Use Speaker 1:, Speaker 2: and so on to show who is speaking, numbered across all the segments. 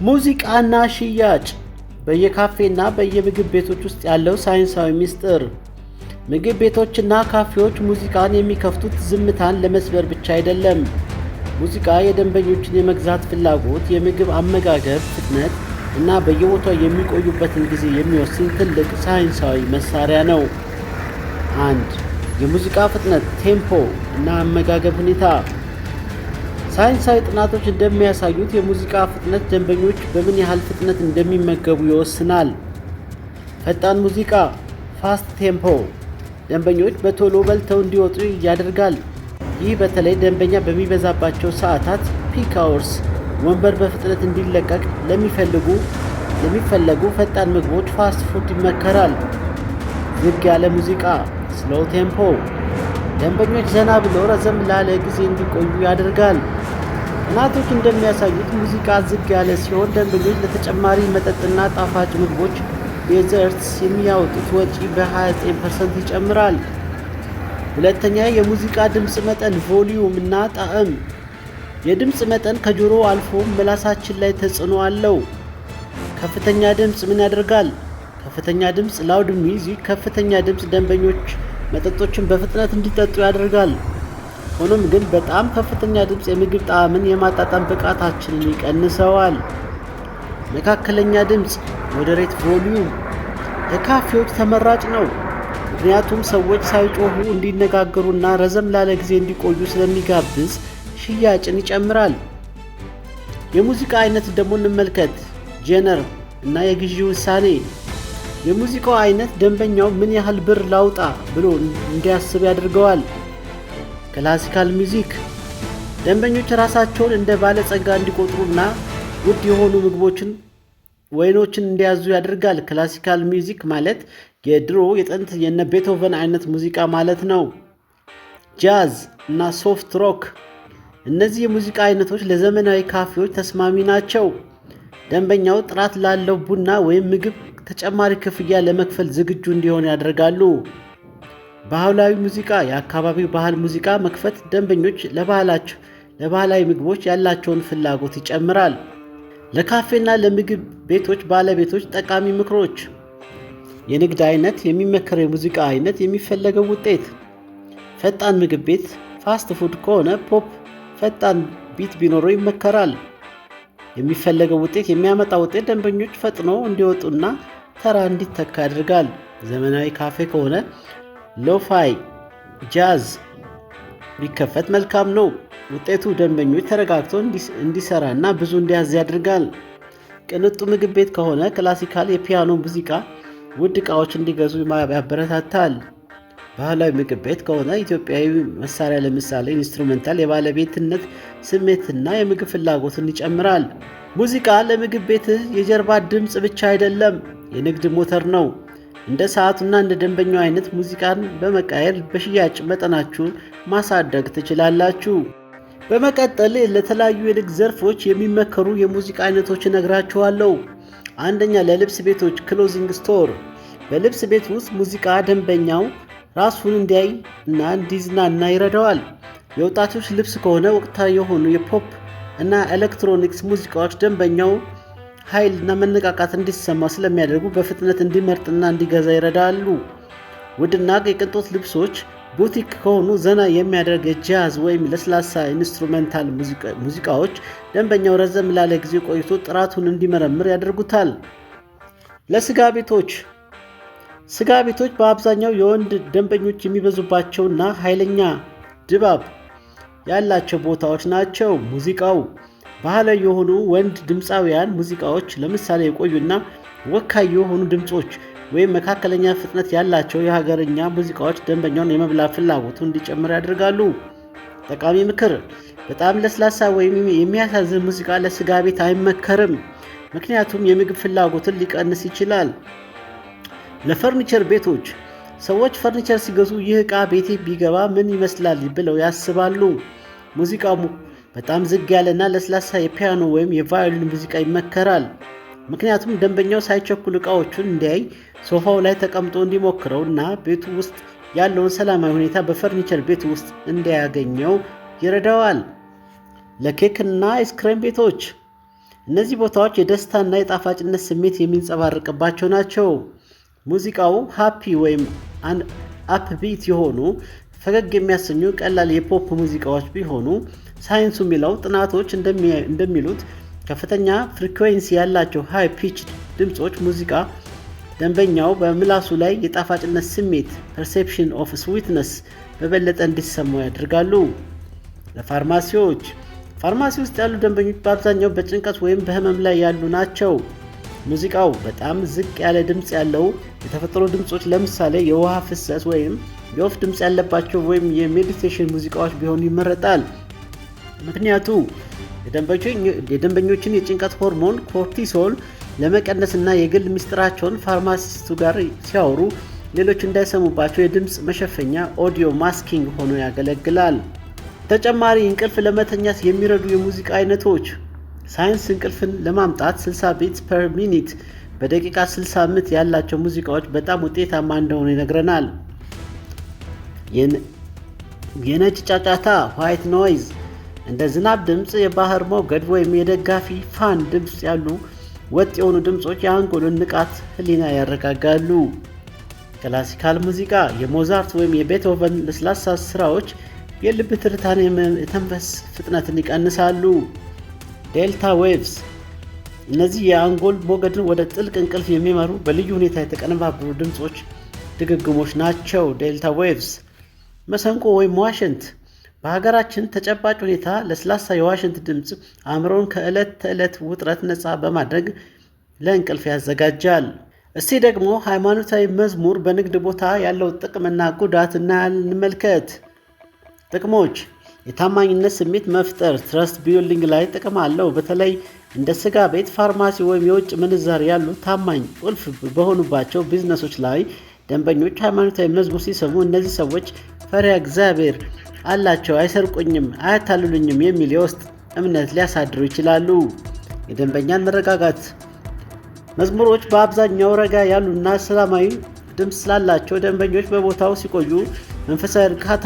Speaker 1: ሙዚቃና ሽያጭ በየካፌና በየምግብ ቤቶች ውስጥ ያለው ሳይንሳዊ ምስጢር። ምግብ ቤቶችና ካፌዎች ሙዚቃን የሚከፍቱት ዝምታን ለመስበር ብቻ አይደለም። ሙዚቃ የደንበኞችን የመግዛት ፍላጎት፣ የምግብ አመጋገብ ፍጥነት እና በየቦታው የሚቆዩበትን ጊዜ የሚወስን ትልቅ ሳይንሳዊ መሳሪያ ነው። 1. የሙዚቃ ፍጥነት ቴምፖ እና አመጋገብ ሁኔታ። ሳይንሳዊ ጥናቶች እንደሚያሳዩት የሙዚቃ ፍጥነት ደንበኞች በምን ያህል ፍጥነት እንደሚመገቡ ይወስናል። ፈጣን ሙዚቃ ፋስት ቴምፖ ደንበኞች በቶሎ በልተው እንዲወጡ ያደርጋል። ይህ በተለይ ደንበኛ በሚበዛባቸው ሰዓታት ፒክ አወርስ ወንበር በፍጥነት እንዲለቀቅ ለሚፈለጉ ፈጣን ምግቦች ፋስት ፉድ ይመከራል። ዝግ ያለ ሙዚቃ ስሎው ቴምፖ ደንበኞች ዘና ብሎ ረዘም ላለ ጊዜ እንዲቆዩ ያደርጋል። ጥናቶች እንደሚያሳዩት ሙዚቃ ዝግ ያለ ሲሆን ደንበኞች ለተጨማሪ መጠጥና ጣፋጭ ምግቦች ዴዘርትስ የሚያወጡት ወጪ በ29% ይጨምራል። ሁለተኛ፣ የሙዚቃ ድምፅ መጠን ቮሊዩም እና ጣዕም። የድምፅ መጠን ከጆሮ አልፎ ምላሳችን ላይ ተጽዕኖ አለው። ከፍተኛ ድምፅ ምን ያደርጋል? ከፍተኛ ድምፅ ላውድ ሚውዚክ ከፍተኛ ድምፅ ደንበኞች መጠጦችን በፍጥነት እንዲጠጡ ያደርጋል። ሆኖም ግን በጣም ከፍተኛ ድምፅ የምግብ ጣዕምን የማጣጣም ብቃታችንን ይቀንሰዋል። መካከለኛ ድምፅ ሞዴሬት ቮሊዩም ለካፌዎች ተመራጭ ነው፣ ምክንያቱም ሰዎች ሳይጮሁ እንዲነጋገሩና ረዘም ላለ ጊዜ እንዲቆዩ ስለሚጋብዝ ሽያጭን ይጨምራል። የሙዚቃ አይነት ደግሞ እንመልከት። ጄነር እና የግዢ ውሳኔ። የሙዚቃው አይነት ደንበኛው ምን ያህል ብር ላውጣ ብሎ እንዲያስብ ያደርገዋል። ክላሲካል ሚውዚክ ደንበኞች ራሳቸውን እንደ ባለጸጋ እንዲቆጥሩና ውድ የሆኑ ወይኖችን እንዲያዙ ያደርጋል። ክላሲካል ሚውዚክ ማለት የድሮ የጥንት የነ ቤቶቨን አይነት ሙዚቃ ማለት ነው። ጃዝ እና ሶፍት ሮክ እነዚህ የሙዚቃ አይነቶች ለዘመናዊ ካፌዎች ተስማሚ ናቸው። ደንበኛው ጥራት ላለው ቡና ወይም ምግብ ተጨማሪ ክፍያ ለመክፈል ዝግጁ እንዲሆን ያደርጋሉ። ባህላዊ ሙዚቃ የአካባቢው ባህል ሙዚቃ መክፈት ደንበኞች ለባህላዊ ምግቦች ያላቸውን ፍላጎት ይጨምራል። ለካፌና ለምግብ ቤቶች ባለቤቶች ጠቃሚ ምክሮች። የንግድ አይነት፣ የሚመከረው የሙዚቃ አይነት፣ የሚፈለገው ውጤት። ፈጣን ምግብ ቤት ፋስት ፉድ ከሆነ ፖፕ ፈጣን ቢት ቢኖረው ይመከራል። የሚፈለገው ውጤት የሚያመጣ ውጤት ደንበኞች ፈጥነው እንዲወጡና ተራ እንዲተካ ያደርጋል። ዘመናዊ ካፌ ከሆነ ሎፋይ ጃዝ ቢከፈት መልካም ነው። ውጤቱ ደንበኞች ተረጋግተው እንዲሰራና ብዙ እንዲያዝ ያደርጋል። ቅንጡ ምግብ ቤት ከሆነ ክላሲካል የፒያኖ ሙዚቃ ውድ ዕቃዎች እንዲገዙ ያበረታታል። ባህላዊ ምግብ ቤት ከሆነ ኢትዮጵያዊ መሳሪያ ለምሳሌ ኢንስትሩሜንታል የባለቤትነት ስሜትና የምግብ ፍላጎትን ይጨምራል። ሙዚቃ ለምግብ ቤትህ የጀርባ ድምፅ ብቻ አይደለም፣ የንግድ ሞተር ነው። እንደ ሰዓቱና እንደ ደንበኛው አይነት ሙዚቃን በመቃየር በሽያጭ መጠናችሁን ማሳደግ ትችላላችሁ። በመቀጠል ለተለያዩ የንግድ ዘርፎች የሚመከሩ የሙዚቃ አይነቶች እነግራችኋለሁ። አንደኛ፣ ለልብስ ቤቶች ክሎዚንግ ስቶር። በልብስ ቤት ውስጥ ሙዚቃ ደንበኛው ራሱን እንዲያይ እና እንዲዝናና ይረዳዋል። የወጣቶች ልብስ ከሆነ ወቅታዊ የሆኑ የፖፕ እና ኤሌክትሮኒክስ ሙዚቃዎች ደንበኛው ኃይል እና መነቃቃት እንዲሰማው ስለሚያደርጉ በፍጥነት እንዲመርጥና እንዲገዛ ይረዳሉ። ውድና የቅንጦት ልብሶች ቡቲክ ከሆኑ ዘና የሚያደርግ የጃዝ ወይም ለስላሳ ኢንስትሩሜንታል ሙዚቃዎች ደንበኛው ረዘም ላለ ጊዜ ቆይቶ ጥራቱን እንዲመረምር ያደርጉታል። ለስጋ ቤቶች ስጋ ቤቶች በአብዛኛው የወንድ ደንበኞች የሚበዙባቸውና ኃይለኛ ድባብ ያላቸው ቦታዎች ናቸው። ሙዚቃው ባህላዊ የሆኑ ወንድ ድምፃውያን ሙዚቃዎች ለምሳሌ የቆዩና ወካይ የሆኑ ድምጾች ወይም መካከለኛ ፍጥነት ያላቸው የሀገርኛ ሙዚቃዎች ደንበኛውን የመብላት ፍላጎቱ እንዲጨምር ያደርጋሉ። ጠቃሚ ምክር፣ በጣም ለስላሳ ወይም የሚያሳዝን ሙዚቃ ለስጋ ቤት አይመከርም፣ ምክንያቱም የምግብ ፍላጎትን ሊቀንስ ይችላል። ለፈርኒቸር ቤቶች ሰዎች ፈርኒቸር ሲገዙ ይህ ዕቃ ቤቴ ቢገባ ምን ይመስላል ብለው ያስባሉ። ሙዚቃው በጣም ዝግ ያለና ለስላሳ የፒያኖ ወይም የቫዮሊን ሙዚቃ ይመከራል፣ ምክንያቱም ደንበኛው ሳይቸኩል ዕቃዎቹን እንዲያይ ሶፋው ላይ ተቀምጦ እንዲሞክረው እና ቤቱ ውስጥ ያለውን ሰላማዊ ሁኔታ በፈርኒቸር ቤት ውስጥ እንዲያገኘው ይረዳዋል። ለኬክ እና አይስክሬም ቤቶች እነዚህ ቦታዎች የደስታና የጣፋጭነት ስሜት የሚንጸባረቅባቸው ናቸው። ሙዚቃው ሃፒ ወይም አፕቢት የሆኑ ፈገግ የሚያሰኙ ቀላል የፖፕ ሙዚቃዎች ቢሆኑ ሳይንሱ የሚለው ጥናቶች እንደሚሉት ከፍተኛ ፍሪኩዌንሲ ያላቸው ሃይ ፒች ድምጾች ሙዚቃ ደንበኛው በምላሱ ላይ የጣፋጭነት ስሜት perception of sweetness በበለጠ እንዲሰማው ያደርጋሉ። ለፋርማሲዎች ፋርማሲ ውስጥ ያሉ ደንበኞች በአብዛኛው በጭንቀት ወይም በህመም ላይ ያሉ ናቸው። ሙዚቃው በጣም ዝቅ ያለ ድምጽ ያለው የተፈጥሮ ድምጾች ለምሳሌ የውሃ ፍሰት ወይም የወፍ ድምጽ ያለባቸው ወይም የሜዲቴሽን ሙዚቃዎች ቢሆኑ ይመረጣል። ምክንያቱ የደንበኞችን የጭንቀት ሆርሞን ኮርቲሶል ለመቀነስና የግል ምስጢራቸውን ፋርማሲስቱ ጋር ሲያወሩ ሌሎች እንዳይሰሙባቸው የድምጽ መሸፈኛ ኦዲዮ ማስኪንግ ሆኖ ያገለግላል። ተጨማሪ እንቅልፍ ለመተኛት የሚረዱ የሙዚቃ አይነቶች ሳይንስ እንቅልፍን ለማምጣት 60 ቢትስ ፐር ሚኒት በደቂቃ 60 ምት ያላቸው ሙዚቃዎች በጣም ውጤታማ እንደሆኑ ይነግረናል። የነጭ ጫጫታ ዋይት ኖይዝ እንደ ዝናብ ድምጽ፣ የባህር ሞገድ ወይም የደጋፊ ፋን ድምጽ ያሉ ወጥ የሆኑ ድምጾች የአንጎልን ንቃት ህሊና ያረጋጋሉ። ክላሲካል ሙዚቃ የሞዛርት ወይም የቤትሆቨን ለስላሳ ስራዎች የልብ ትርታን የተንፈስ ፍጥነትን ይቀንሳሉ። ዴልታ ዌቭስ እነዚህ የአንጎል ሞገድን ወደ ጥልቅ እንቅልፍ የሚመሩ በልዩ ሁኔታ የተቀነባበሩ ድምጾች ድግግሞች ናቸው። ዴልታ ዌቭስ መሰንቆ ወይም ዋሽንት በሀገራችን ተጨባጭ ሁኔታ ለስላሳ የዋሽንት ድምጽ አእምሮን ከዕለት ተዕለት ውጥረት ነፃ በማድረግ ለእንቅልፍ ያዘጋጃል። እስቲ ደግሞ ሃይማኖታዊ መዝሙር በንግድ ቦታ ያለው ጥቅምና ጉዳት እንመልከት። ጥቅሞች የታማኝነት ስሜት መፍጠር ትረስት ቢልዲንግ ላይ ጥቅም አለው። በተለይ እንደ ስጋ ቤት፣ ፋርማሲ ወይም የውጭ ምንዛሪ ያሉ ታማኝ ቁልፍ በሆኑባቸው ቢዝነሶች ላይ ደንበኞች ሃይማኖታዊ መዝሙር ሲሰሙ እነዚህ ሰዎች ፈሪሃ እግዚአብሔር አላቸው፣ አይሰርቁኝም፣ አያታልሉኝም የሚል የውስጥ እምነት ሊያሳድሩ ይችላሉ። የደንበኛን መረጋጋት መዝሙሮች በአብዛኛው ረጋ ያሉና ሰላማዊ ድምፅ ስላላቸው ደንበኞች በቦታው ሲቆዩ መንፈሳዊ እርካታ፣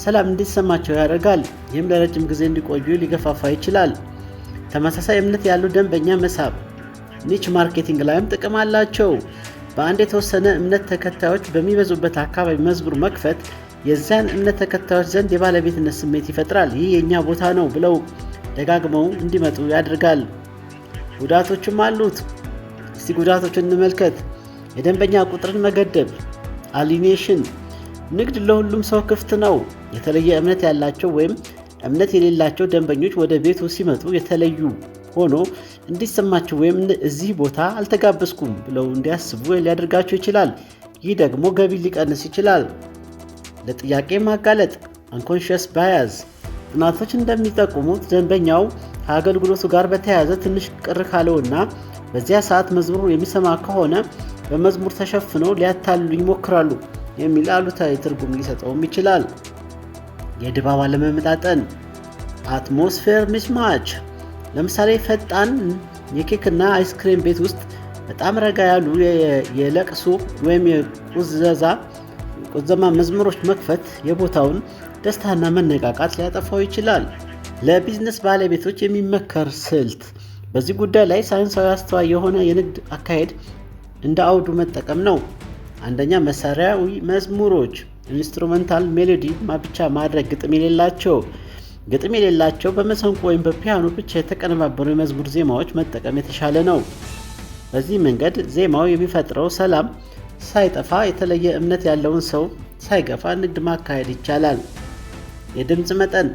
Speaker 1: ሰላም እንዲሰማቸው ያደርጋል። ይህም ለረጅም ጊዜ እንዲቆዩ ሊገፋፋ ይችላል። ተመሳሳይ እምነት ያሉ ደንበኛ መሳብ ኒች ማርኬቲንግ ላይም ጥቅም አላቸው። በአንድ የተወሰነ እምነት ተከታዮች በሚበዙበት አካባቢ መዝሙር መክፈት የዚያን እምነት ተከታዮች ዘንድ የባለቤትነት ስሜት ይፈጥራል። ይህ የኛ ቦታ ነው ብለው ደጋግመው እንዲመጡ ያደርጋል። ጉዳቶችም አሉት። እስቲ ጉዳቶችን እንመልከት። የደንበኛ ቁጥርን መገደብ አሊኔሽን ንግድ ለሁሉም ሰው ክፍት ነው። የተለየ እምነት ያላቸው ወይም እምነት የሌላቸው ደንበኞች ወደ ቤቱ ሲመጡ የተለዩ ሆኖ እንዲሰማቸው ወይም እዚህ ቦታ አልተጋበዝኩም ብለው እንዲያስቡ ሊያደርጋቸው ይችላል። ይህ ደግሞ ገቢ ሊቀንስ ይችላል። ለጥያቄ ማጋለጥ አንኮንሽስ ባያዝ ጥናቶች እንደሚጠቁሙት ደንበኛው ከአገልግሎቱ ጋር በተያያዘ ትንሽ ቅር ካለውና በዚያ ሰዓት መዝሙሩ የሚሰማ ከሆነ በመዝሙር ተሸፍነው ሊያታልሉ ይሞክራሉ የሚል አሉታዊ ትርጉም ሊሰጠውም ይችላል። የድባብ አለመመጣጠን አትሞስፌር ሚስማች ለምሳሌ ፈጣን የኬክና አይስክሬም ቤት ውስጥ በጣም ረጋ ያሉ የለቅሶ ወይም የቁዘማ መዝሙሮች መክፈት የቦታውን ደስታና መነቃቃት ሊያጠፋው ይችላል። ለቢዝነስ ባለቤቶች የሚመከር ስልት በዚህ ጉዳይ ላይ ሳይንሳዊ አስተዋይ የሆነ የንግድ አካሄድ እንደ አውዱ መጠቀም ነው። አንደኛ መሳሪያዊ መዝሙሮች ኢንስትሩሜንታል ሜሎዲ ብቻ ማድረግ ግጥም የሌላቸው በመሰንቆ ወይም በፒያኖ ብቻ የተቀነባበሩ የመዝሙር ዜማዎች መጠቀም የተሻለ ነው። በዚህ መንገድ ዜማው የሚፈጥረው ሰላም ሳይጠፋ የተለየ እምነት ያለውን ሰው ሳይገፋ ንግድ ማካሄድ ይቻላል። የድምፅ መጠን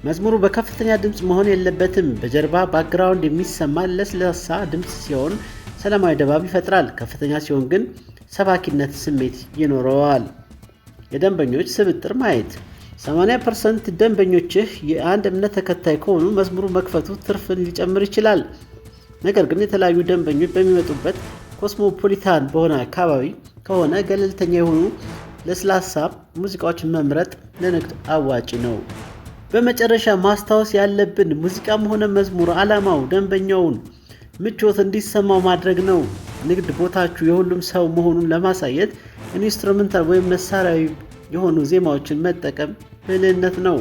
Speaker 1: መዝሙሩ በከፍተኛ ድምፅ መሆን የለበትም። በጀርባ ባክግራውንድ የሚሰማ ለስላሳ ድምፅ ሲሆን ሰላማዊ ድባብ ይፈጥራል። ከፍተኛ ሲሆን ግን ሰባኪነት ስሜት ይኖረዋል። የደንበኞች ስብጥር ማየት 80% ደንበኞችህ የአንድ እምነት ተከታይ ከሆኑ መዝሙሩ መክፈቱ ትርፍን ሊጨምር ይችላል። ነገር ግን የተለያዩ ደንበኞች በሚመጡበት ኮስሞፖሊታን በሆነ አካባቢ ከሆነ ገለልተኛ የሆኑ ለስላሳ ሙዚቃዎችን መምረጥ ለንግድ አዋጭ ነው። በመጨረሻ ማስታወስ ያለብን ሙዚቃም ሆነ መዝሙር ዓላማው ደንበኛውን ምቾት እንዲሰማው ማድረግ ነው። ንግድ ቦታችሁ የሁሉም ሰው መሆኑን ለማሳየት ኢንስትሩሜንታል ወይም መሳሪያዊ የሆኑ ዜማዎችን መጠቀም ብልህነት ነው።